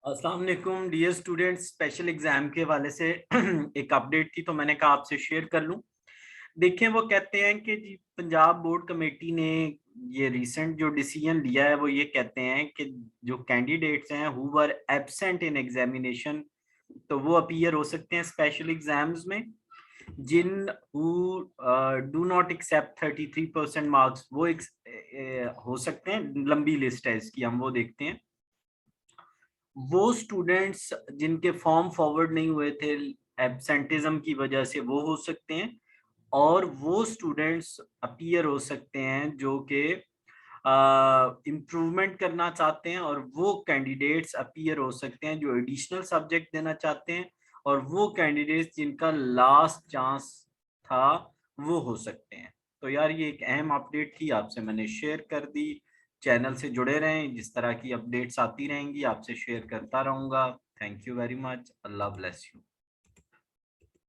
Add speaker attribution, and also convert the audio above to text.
Speaker 1: अस्सलाम वालेकुम dear students. Special exam के हवाले से एक अपडेट थी तो मैंने कहा आपसे शेयर कर लूं। देखें, वो कहते हैं कि जी पंजाब बोर्ड कमेटी ने ये रिसेंट जो डिसीजन लिया है वो ये कहते हैं कि जो कैंडिडेट्स हैं who were absent in examination तो वो अपीयर हो सकते हैं स्पेशल एग्जाम्स में। जिन who do not accept 33% marks वो हो सकते हैं। लंबी लिस्ट है इसकी, हम वो देखते हैं। वो स्टूडेंट्स जिनके फॉर्म फॉरवर्ड नहीं हुए थे एब्सेंटिज्म की वजह से वो हो सकते हैं। और वो स्टूडेंट्स अपीयर हो सकते हैं जो कि इम्प्रूवमेंट करना चाहते हैं, और वो कैंडिडेट्स अपीयर हो सकते हैं जो एडिशनल सब्जेक्ट देना चाहते हैं, और वो कैंडिडेट्स जिनका लास्ट चांस था वो हो सकते हैं। तो यार ये एक अहम अपडेट थी, आपसे मैंने शेयर कर दी। चैनल से जुड़े रहें, जिस तरह की अपडेट्स आती रहेंगी आपसे शेयर करता रहूंगा। Thank you very much. Allah bless you.